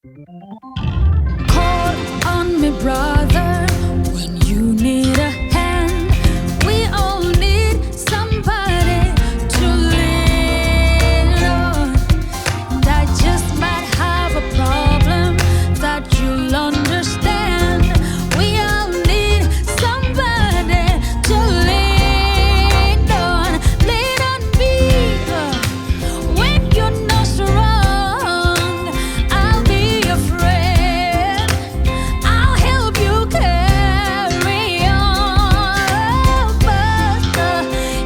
Call on me, brother, when you need a hand. We all need somebody to lean on. And I just might have a problem that you'll understand. We all need somebody to lean on. Lean on me when you're not strong. I'll be your friend. I'll help you carry on. But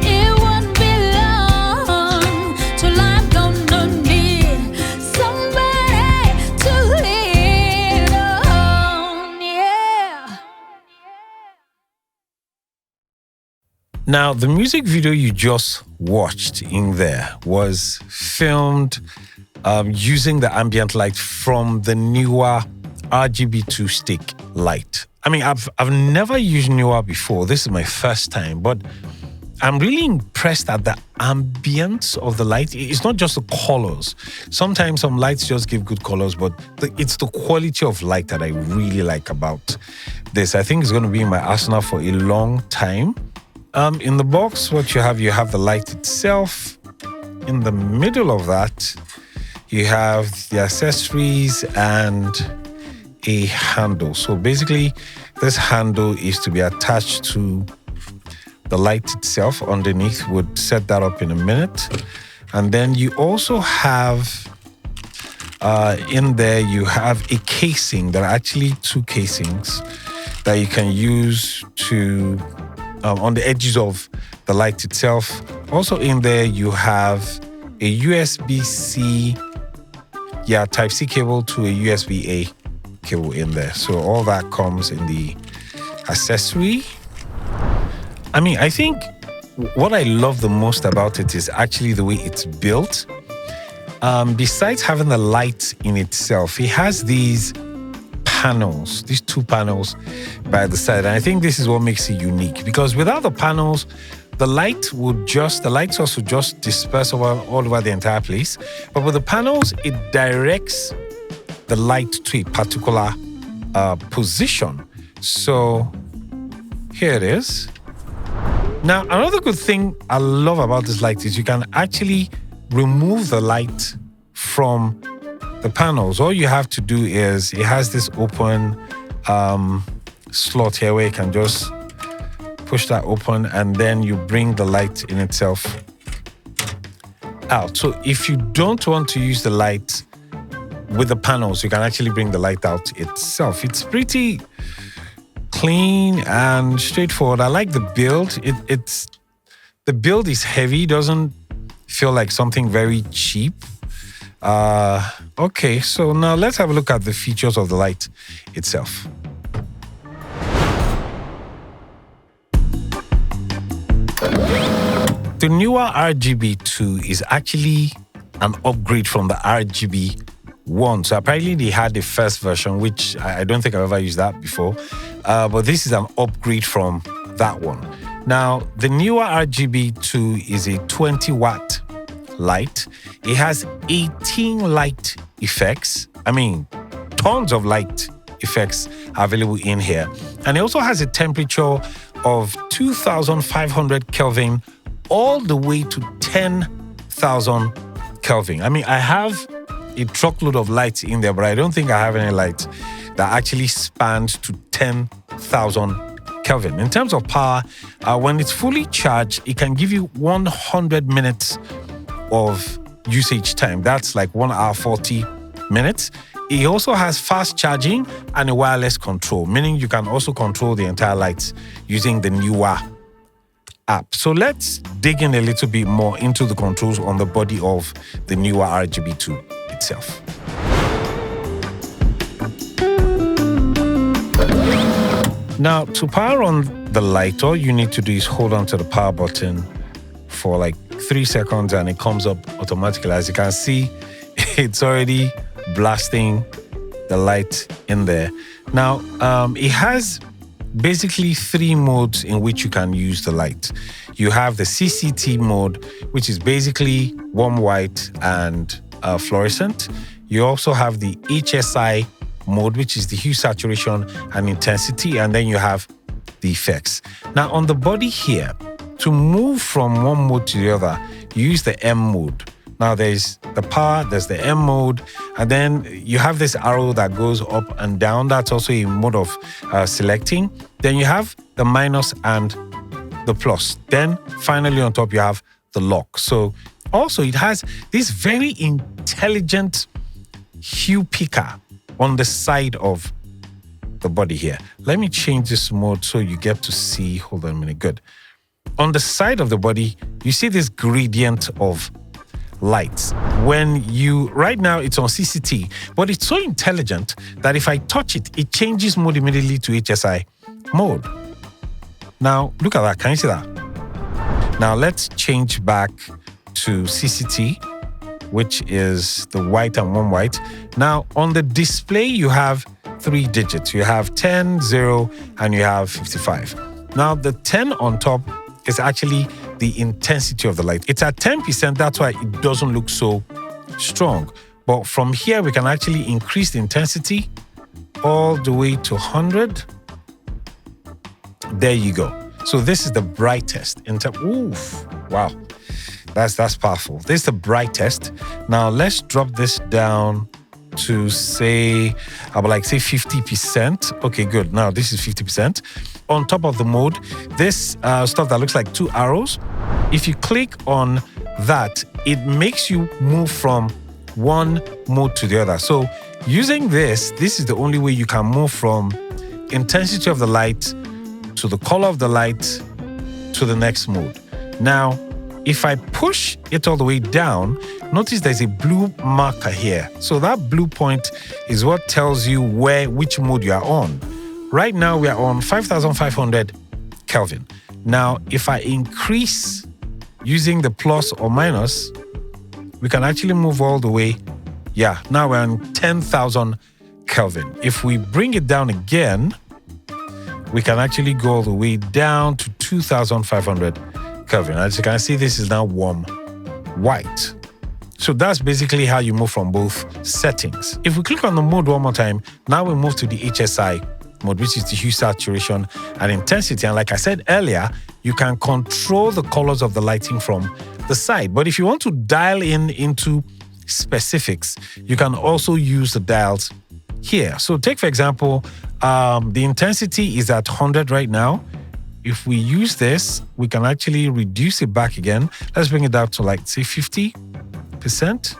it won't be long till I'm gonna need somebody to lean on. Yeah. Now, the music video you just watched in there was filmed using the ambient light from the NEEWER RGB2 stick light. I mean, I've never used NEEWER before. This is my first time, but I'm really impressed at the ambience of the light. It's not just the colors. Sometimes some lights just give good colors, but it's the quality of light that I really like about this. I think it's going to be in my arsenal for a long time. In the box, what you have the light itself. In the middle of that, you have the accessories and a handle. So basically, this handle is to be attached to the light itself underneath. Would set that up in a minute. And then you also have in there, you have a casing. There are actually two casings that you can use to on the edges of the light itself. Also in there, you have a USB-C, Type-C cable to a USB-A cable in there. So all that comes in the accessory. I mean, I think what I love the most about it is actually the way it's built. Besides having the light in itself, it has these panels, these two panels by the side. And I think this is what makes it unique, because without the panels, the light source would just disperse all over the entire place. But with the panels, it directs the light to a particular position. So here it is. Now, another good thing I love about this light is you can actually remove the light from the panels. All you have to do is, it has this open slot here where you can just push that open, and then you bring the light in itself out. So if you don't want to use the light with the panels, you can actually bring the light out itself. It's pretty clean and straightforward. I like the build. The build is heavy, doesn't feel like something very cheap. Okay, so now let's have a look at the features of the light itself. The NEEWER RGB2 is actually an upgrade from the RGB1. So apparently they had the first version, which I don't think I've ever used that before. But this is an upgrade from that one. Now, the NEEWER RGB2 is a 20-watt light. It has 18 light effects. I mean, tons of light effects are available in here. And it also has a temperature of 2,500 Kelvin all the way to 10,000 Kelvin. I mean, I have a truckload of lights in there, but I don't think I have any light that actually spans to 10,000 Kelvin. In terms of power, when it's fully charged, it can give you 100 minutes of usage time. That's like 1 hour 40 minutes. It also has fast charging and a wireless control, meaning you can also control the entire lights using the NEEWER app. So let's dig in a little bit more into the controls on the body of the NEEWER RGB2 itself. Now, to power on the light, all you need to do is hold on to the power button for like 3 seconds and it comes up automatically. As you can see, it's already blasting the light in there. Now, it has basically 3 modes in which you can use the light. You have the CCT mode, which is basically warm white and fluorescent. You also have the HSI mode, which is the hue, saturation, and intensity. And then you have the effects. Now, on the body here, to move from one mode to the other, you use the M mode. Now, there's the power, there's the M mode, and then you have this arrow that goes up and down. That's also a mode of selecting. Then you have the minus and the plus. Then finally on top, you have the lock. So also it has this very intelligent hue picker on the side of the body here. Let me change this mode so you get to see. Hold on a minute. Good. On the side of the body, you see this gradient of lights. When you, right now it's on CCT, but it's so intelligent that if I touch it, it changes mode immediately to HSI mode. Now, look at that. Can you see that? Now, let's change back to CCT, which is the white and one white. Now, on the display, you have 3 digits. You have 10, 0, and you have 55. Now, the 10 on top is actually the intensity of the light. It's at 10%, that's why it doesn't look so strong. But from here, we can actually increase the intensity all the way to 100. There you go. So this is the brightest. Oof, wow, that's powerful. This is the brightest. Now let's drop this down to say, I would like say 50%. Okay, good. Now this is 50%. On top of the mode, this stuff that looks like 2 arrows, if you click on that, it makes you move from one mode to the other. So using this is the only way you can move from intensity of the light to the color of the light to the next mode. Now, if I push it all the way down, notice there's a blue marker here. So that blue point is what tells you which mode you are on. Right now, we are on 5,500 Kelvin. Now, if I increase using the plus or minus, we can actually move all the way. Yeah, now we're on 10,000 Kelvin. If we bring it down again, we can actually go all the way down to 2,500 Kelvin. As you can see, this is now warm white. So that's basically how you move from both settings. If we click on the mode one more time, now we move to the HSI mode, which is the hue, saturation, and intensity. And like I said earlier, you can control the colors of the lighting from the side. But if you want to dial into specifics, you can also use the dials here. So take, for example, the intensity is at 100 right now. If we use this, we can actually reduce it back again. Let's bring it down to like, say, 50%.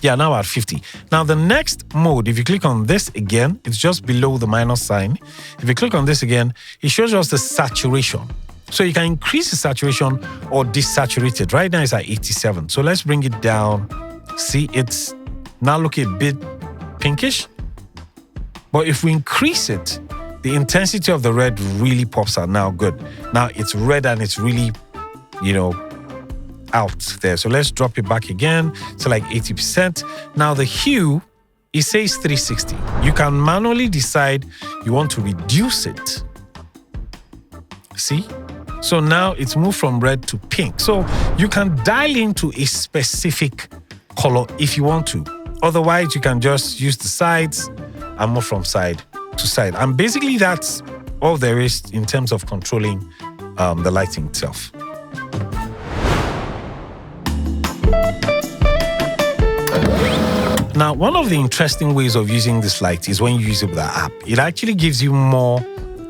Yeah, now at 50. Now, the next mode, if you click on this again, it's just below the minus sign. If you click on this again, it shows us the saturation. So you can increase the saturation or desaturate it. Right now, it's at 87. So let's bring it down. See, it's now looking a bit pinkish. But if we increase it, the intensity of the red really pops out. Now, good. Now it's red and it's really, out there. So let's drop it back again to like 80%. Now the hue, it says 360. You can manually decide you want to reduce it. See? So now it's moved from red to pink. So you can dial into a specific color if you want to. Otherwise, you can just use the sides and move from side to side. And basically, that's all there is in terms of controlling the lighting itself. Now, one of the interesting ways of using this light is when you use it with the app. It actually gives you more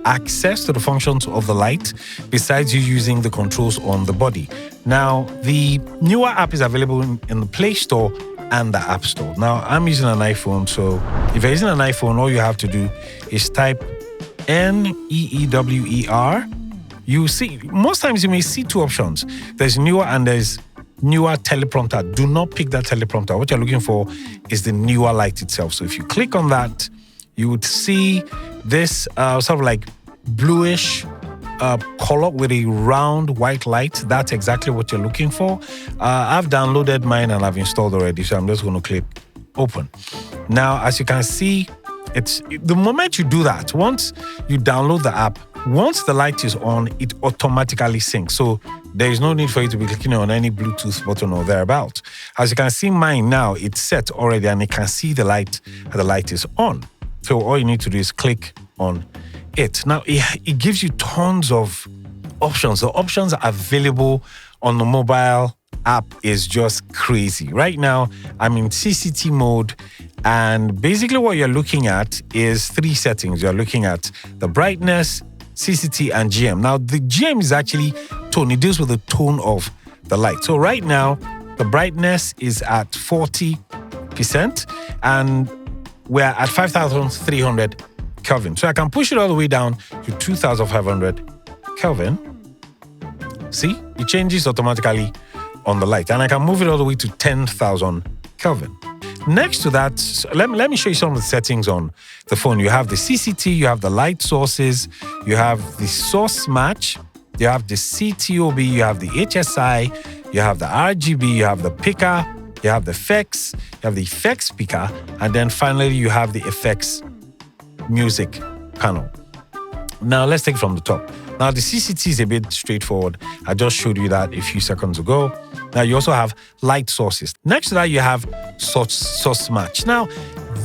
access to the functions of the light besides you using the controls on the body. Now, the NEEWER app is available in the Play Store and the App Store. Now, I'm using an iPhone, so if you're using an iPhone, all you have to do is type NEEWER. You see, most times you may see 2 options. There's NEEWER and there's NEEWER teleprompter. Do not pick that teleprompter. What you're looking for is the NEEWER light itself. So if you click on that, you would see this sort of like bluish color with a round white light. That's exactly what you're looking for. I've downloaded mine and I've installed already, so I'm just going to click open. Now, as you can see, it's the moment you do that, once you download the app, once the light is on, it automatically syncs. So there is no need for you to be clicking on any Bluetooth button or thereabout. As you can see, mine now, it's set already and it can see the light, and the light is on. So all you need to do is click on it. Now, it gives you tons of options. The options available on the mobile app is just crazy. Right now, I'm in CCT mode, and basically what you're looking at is 3 settings. You're looking at the brightness, CCT, and GM. Now, the GM is actually tone. It deals with the tone of the light. So right now, the brightness is at 40%, and we're at 5,300 Kelvin. So I can push it all the way down to 2,500 Kelvin. See, it changes automatically on the light, and I can move it all the way to 10,000 Kelvin. Next to that, let me show you some of the settings on the phone. You have the CCT, you have the light sources, you have the source match, you have the CTOB, you have the HSI, you have the RGB, you have the picker, you have the effects, you have the effects picker, and then finally you have the effects music panel. Now let's take it from the top. Now the CCT is a bit straightforward. I just showed you that a few seconds ago. Now you also have light sources. Next to that you have source match. Now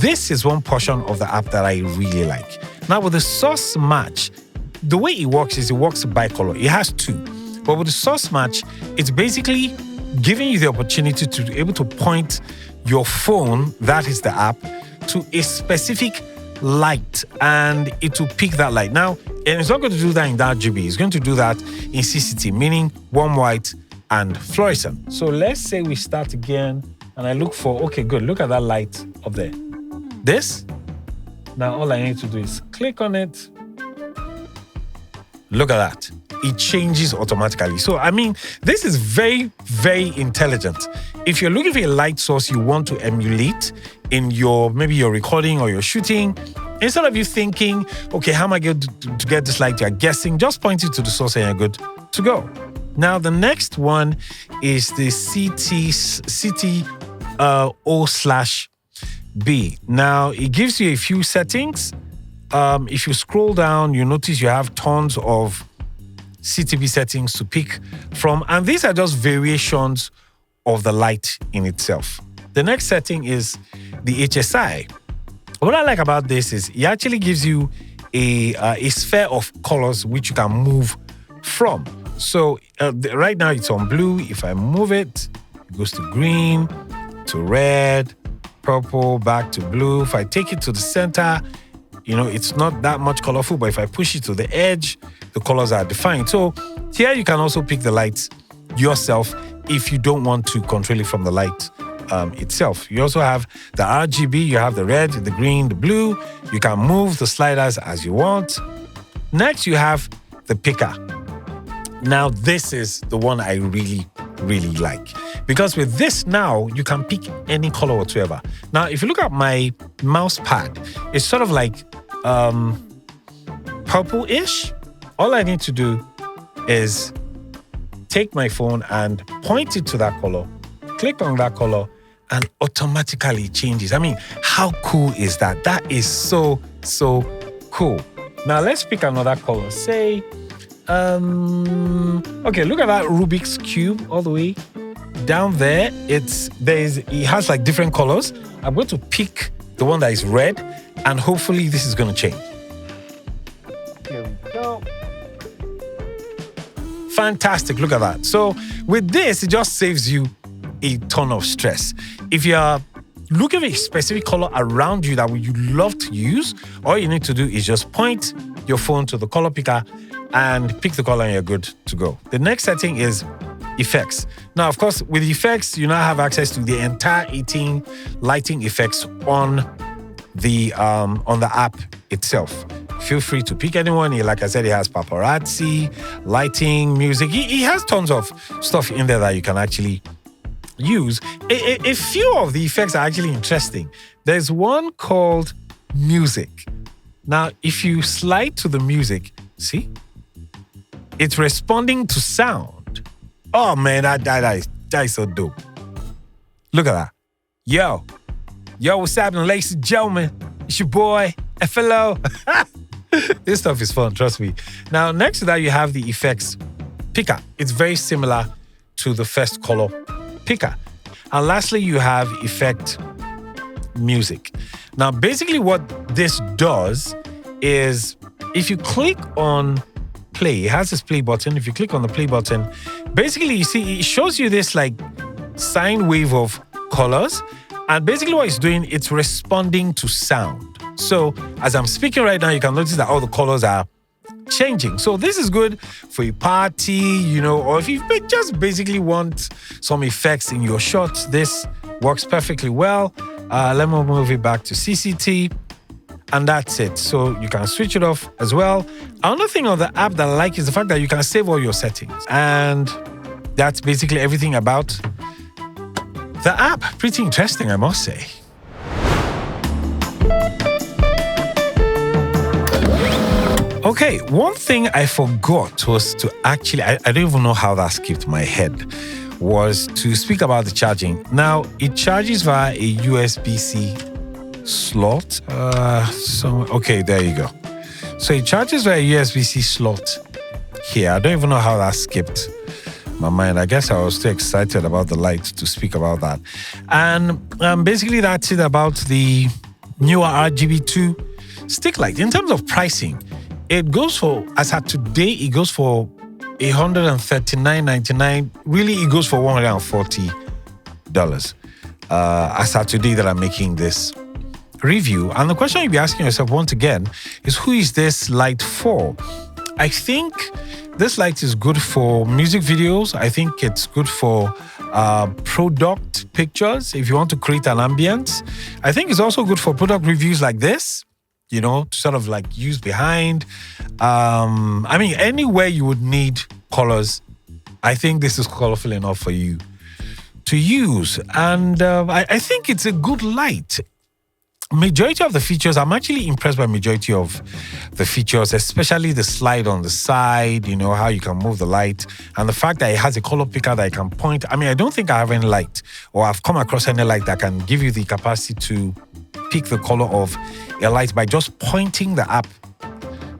this is one portion of the app that I really like. Now with the source match, the way it works is it works by color. It has 2. But with the source match, it's basically giving you the opportunity to be able to point your phone, that is the app, to a specific light, and it will pick that light. Now, and it's not going to do that in RGB. It's going to do that in CCT, meaning warm white and fluorescent. So let's say we start again, and I look for, okay, good, look at that light up there. This. Now, all I need to do is click on it. Look at that. It changes automatically. So, I mean, this is very, very intelligent. If you're looking for a light source you want to emulate in maybe your recording or your shooting, instead of you thinking, okay, how am I going to get this light? You're guessing, just point it to the source and you're good to go. Now, the next one is the CT/B. Now, it gives you a few settings. If you scroll down, you notice you have tons of CTB settings to pick from, and these are just variations of the light in itself. The next setting is the HSI. What I like about this is it actually gives you a sphere of colors which you can move from. So right now it's on blue. If I move it, it goes to green, to red, purple, back to blue. If I take it to the center, it's not that much colorful, but if I push it to the edge, the colors are defined. So here you can also pick the lights yourself if you don't want to control it from the light itself. You also have the RGB, you have the red, the green, the blue. You can move the sliders as you want. Next, you have the picker. Now, this is the one I really, really like, because with this now, you can pick any color whatsoever. Now, if you look at my mouse pad, it's sort of like purple-ish. All I need to do is take my phone and point it to that color, click on that color, and automatically changes. I mean, how cool is that? That is so, so cool. Now, let's pick another color. Say, okay, look at that Rubik's Cube all the way down there. It has like different colors. I'm going to pick the one that is red, and hopefully this is going to change. Here we go. Fantastic, look at that. So with this, it just saves you a ton of stress. If you're looking for a specific color around you that you love to use, all you need to do is just point your phone to the color picker and pick the color and you're good to go. The next setting is effects. Now, of course, with effects, you now have access to the entire 18 lighting effects on the app itself. Feel free to pick anyone. Like I said, it has paparazzi, lighting, music. It has tons of stuff in there that you can actually use. A few of the effects are actually interesting. There's one called music. Now, if you slide to the music, see? It's responding to sound. Oh man, that is so dope. Look at that. Yo, what's happening, ladies and gentlemen? It's your boy, FLO. This stuff is fun, trust me. Now, next to that, you have the effects picker. It's very similar to the first color picker. And lastly, you have effect music. Now, basically what this does is if you click on play, it has this play button. If you click on the play button, basically you see it shows you this like sine wave of colors. And basically what it's doing, it's responding to sound. So as I'm speaking right now, you can notice that all the colors are changing. So this is good for a party, you know, or if you just basically want some effects in your shots, this works perfectly well. Let me move it back to CCT. And that's it. So you can switch it off as well. Another thing on the app that I like is the fact that you can save all your settings. And that's basically everything about the app. Pretty interesting, I must say. Okay, one thing I forgot was to actually, I don't even know how that skipped my head, was to speak about the charging. Now, it charges via a USB-C slot. Okay, there you go. So it charges via a USB-C slot here. I don't even know how that skipped my mind. I guess I was too excited about the light to speak about that. And basically that's it about the NEEWER RGB2 stick light. In terms of pricing, it goes for, as at today, it goes for $139.99. Really, it goes for $140. As at today that I'm making this review. And the question you'll be asking yourself once again is, who is this light for? I think this light is good for music videos. I think it's good for product pictures if you want to create an ambience. I think it's also good for product reviews like this, you know, to sort of like use behind. I mean, anywhere you would need colors, I think this is colorful enough for you to use. And I think it's a good light. Majority of the features, I'm actually impressed by majority of the features, especially the slide on the side, you know, how you can move the light, and the fact that it has a color picker that I can point. I mean, I don't think I have any light, or I've come across any light that can give you the capacity to pick the color of a light by just pointing the app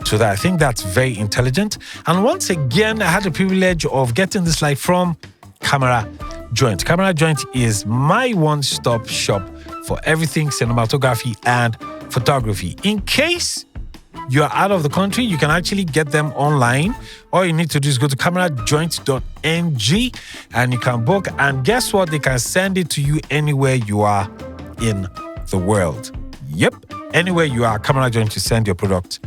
to that. I think that's very intelligent. And once again, I had the privilege of getting this light from Camera Joint. Camera Joint is my one-stop shop for everything cinematography and photography. In case you're out of the country, you can actually get them online. All you need to do is go to camerajoint.ng and you can book. And guess what? They can send it to you anywhere you are in the world. Yep, anywhere you are, Camera Joint to send your product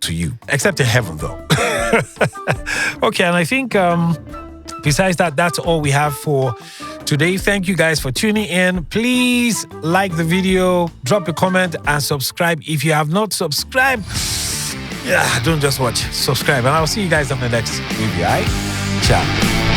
to you. Except in heaven, though. Okay, and I think besides that, that's all we have for today. Thank you guys for tuning in. Please like the video, drop a comment, and subscribe. If you have not subscribed, don't just watch, subscribe. And I'll see you guys on the next video. All right? Ciao.